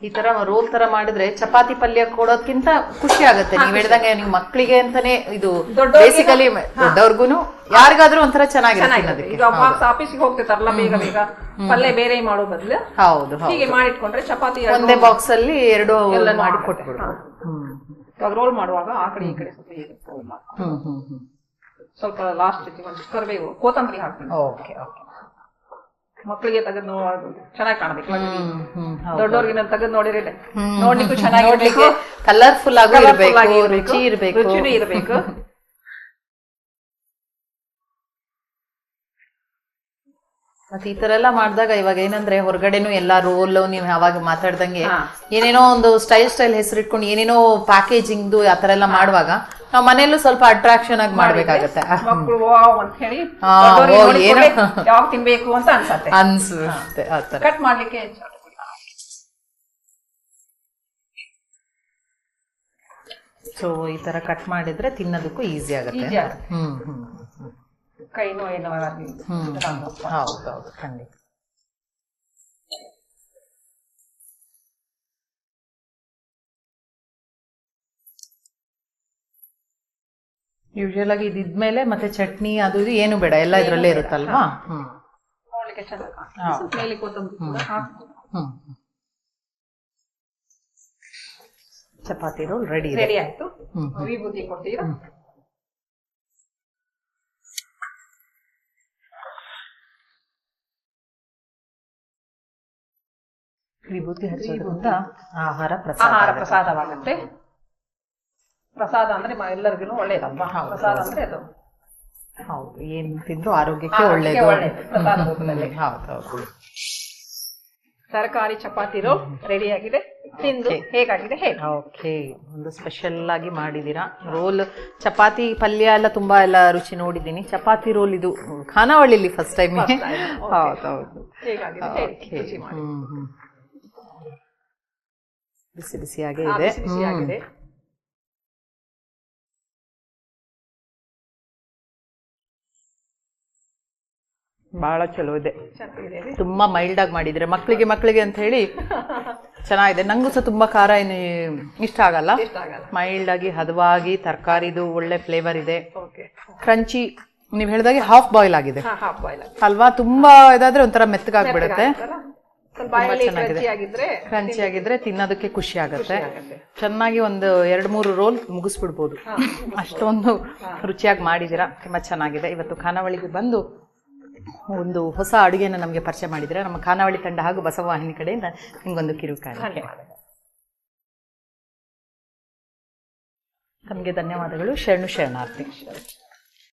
ಈ ತರ ರೋಲ್ ತರ ಮಾಡಿದ್ರೆ ಚಪಾತಿ ಪಲ್ಯ ಕೊಡೋದ್ಕಿಂತ ಖುಷಿ ಆಗುತ್ತೆ. ನೀವ್ ಹೇಳ್ದಂಗೆ ನೀವು ಮಕ್ಕಳಿಗೆ ಅಂತಾನೆ ಇದು ಬೇಸಿಕಲಿ ದೊಡ್ಡವ್ರಿಗೂನು ಯಾರಿಗಾದ್ರೂ ಒಂಥರ ಚೆನ್ನಾಗಿರುತ್ತೆ. ಈಗ ಆಫೀಸಿಗೆ ಹೋಗ್ತಿರ್ತಾರಲ್ಲ ಬೇಗ ಬೇಗ ಪಲ್ಯ ಬೇರೆ ಮಾಡೋ ಬದಲು ಹೌದು ಹೀಗೆ ಮಾಡಿಟ್ಕೊಂಡ್ರೆ ಚಪಾತಿ ಒಂದೇ ಬಾಕ್ಸ್ ಅಲ್ಲಿ ಎರಡು ಮಾಡಿ ಕೊಟ್ಬಿಡು. ಇವಾಗ ರೋಲ್ ಮಾಡುವಾಗ ಆ ಕಡೆ ಈ ಕಡೆ ಸ್ವಲ್ಪ ಲಾಸ್ಟ್ ಕರಿಬೇವು, ಕೊತ್ತಂಬರಿ ಹಾಕ್ತೀನಿ. ಓಕೆ ಓಕೆ, ಮಕ್ಕಳಿಗೆ ತೆಗೆದು ಚೆನ್ನಾಗಿ ಕಾಣಬೇಕು. ದೊಡ್ಡವ್ರಿಗೆ ತೆಗೆದು ನೋಡಿರಿ ನೋಡ್ಲಿಕ್ಕೂ ಚೆನ್ನಾಗಿರ್ಬೇಕು, ಕಲರ್ಫುಲ್ ಆಗಿರ್ಬೇಕು, ರುಚಿ ಇರ್ಬೇಕು, ರುಚಿನೂ ಇರ್ಬೇಕು. ಮತ್ತೆ ಈ ತರ ಎಲ್ಲ ಮಾಡಿದಾಗ ಇವಾಗ ಏನಂದ್ರೆ ಹೊರಗಡೆನು ಎಲ್ಲಾ ರೋಲ್ ನೀವು ಯಾವಾಗ ಮಾತಾಡ್ದಂಗೆ ಏನೇನೋ ಒಂದು ಸ್ಟೈಲ್ ಹೆಸರಿಟ್ಕೊಂಡು ಏನೇನೋ ಪ್ಯಾಕೇಜಿಂಗ್ ಆತರ ಎಲ್ಲ ಮಾಡುವಾಗ ನಾವು ಮನೆಯಲ್ಲೂ ಸ್ವಲ್ಪ ಅಟ್ರಾಕ್ಷನ್ ಆಗಿ ಮಾಡ್ಬೇಕಾಗತ್ತೆ. ಮಕ್ಕಳು ಅಂತ ಹೇಳಿ ಯಾವಾಗ ತಿನ್ಬೇಕು ಅಂತ ಅನ್ಸುತ್ತೆ. ಆತರ ಕಟ್ ಮಾಡ್ಲಿಕ್ಕೆ ಸೊ ಈ ತರ ಕಟ್ ಮಾಡಿದ್ರೆ ತಿನ್ನೋದಕ್ಕೂ ಈಸಿ ಆಗುತ್ತೆ. ಕೈನೋ ಏನೋ ಹೌದೌದು, ಖಂಡಿತ. ಯೂಶುವಲ್ ಆಗಿ ಇದ್ಮೇಲೆ ಮತ್ತೆ ಚಟ್ನಿ ಅದು ಇದು ಏನು ಬೇಡ, ಎಲ್ಲ ಇದ್ರಲ್ಲೇ ಇರುತ್ತಲ್ವಾ? ಚಪಾತಿ ರೋಲ್ ರೆಡಿ ಆಯ್ತು. ವಿಭೂತಿ ಕೊಡ್ತೀರಾ? ವಿಭೂತಿ ಹಚ್ಚೋದ್ರಿಂದ ಆಹಾರ ಪ್ರಸಾದವಾಗುತ್ತೆ. ಪ್ರಸಾದ ಅಂದ್ರೆ ಎಲ್ಲರಿಗೂ ಒಳ್ಳೇದಲ್ವಾ? ಪ್ರಸಾದ ಅಂದ್ರೆ ಅದು ಹೌದು, ಏನ್ ತಿಂದ್ರು ಆರೋಗ್ಯಕ್ಕೆ ಒಳ್ಳೇದು. ಹೌದೌದು. ತರಕಾರಿ ಚಪಾತಿ ರೋಲ್ ರೆಡಿ ಆಗಿದೆ. ತಿಂದು ಹೇಗಾಗಿದೆ ಹೇಳಿ. ಓಕೆ, ಒಂದು ಸ್ಪೆಷಲ್ ಆಗಿ ಮಾಡಿದೀರಾ ರೋಲ್. ಚಪಾತಿ ಪಲ್ಯ ಎಲ್ಲ ತುಂಬಾ ಎಲ್ಲ ರುಚಿ ನೋಡಿದೀನಿ. ಚಪಾತಿ ರೋಲ್ ಇದು ಖಾನಾವಳಿಲಿ ಫಸ್ಟ್ ಟೈಮ್. ಹೌದೌದು. ಬಿಸಿ ಬಿಸಿಯಾಗೇ ಇದೆ. ಬಹಳ ಚಲೋ ಇದೆ, ಚೆನ್ನಾಗಿದೆ ರೀ. ತುಂಬಾ ಮೈಲ್ಡ್ ಆಗಿ ಮಾಡಿದ್ರೆ ಮಕ್ಕಳಿಗೆ ಅಂತ ಹೇಳಿ ಚೆನ್ನಾಗಿದೆ. ನಂಗೂ ಸಹ ತುಂಬಾ ಖಾರ ಏನು ಇಷ್ಟ ಆಗಲ್ಲ, ಮೈಲ್ಡ್ ಆಗಿ ಹದವಾಗಿ, ತರಕಾರಿದು ಒಳ್ಳೆ ಫ್ಲೇವರ್ ಇದೆ, ಓಕೆ. ಕ್ರಂಚಿ. ನೀವು ಹೇಳಿದಾಗೆ ಹಾಫ್ ಬಾಯ್ಲ್ ಆಗಿದೆ ಹಾಫ್ ಬಾಯ್ಲ್ ಅಲ್ವಾ? ತುಂಬಾ ಇದಾದ್ರೆ ಒಂಥರ ಮೆತ್ತಗಾಗ್ಬಿಡುತ್ತೆ. ಸ್ವಲ್ಪ ಬಾಯಲ್ಲಿ ಕ್ರಂಚಿ ಆಗಿದ್ರೆ ತಿನ್ನೋದಕ್ಕೆ ಖುಷಿ ಆಗುತ್ತೆ. ಚೆನ್ನಾಗಿ ಒಂದು 2-3 ರೋಲ್ ಮುಗಿಸ್ಬಿಡ್ಬೋದು, ಅಷ್ಟೊಂದು ರುಚಿಯಾಗಿ ಮಾಡಿದ್ದೀರಾ. ತುಂಬಾ ಚೆನ್ನಾಗಿದೆ. ಇವತ್ತು ಖಾನಾವಳಿಗೆ ಬಂದು ಒಂದು ಹೊಸ ಅಡುಗೆನ ನಮಗೆ ಪರಿಚಯ ಮಾಡಿದ್ರೆ ನಮ್ಮ ಖಾನಾವಳಿ ತಂಡ ಹಾಗೂ ಬಸವವಾಹಿನಿ ಕಡೆಯಿಂದ ನಿಮ್ಗೊಂದು ಕಿರುಕಾಣಿಕೆ. ತಮಗೆ ಧನ್ಯವಾದಗಳು. ಶರಣಾರ್ಥಿ.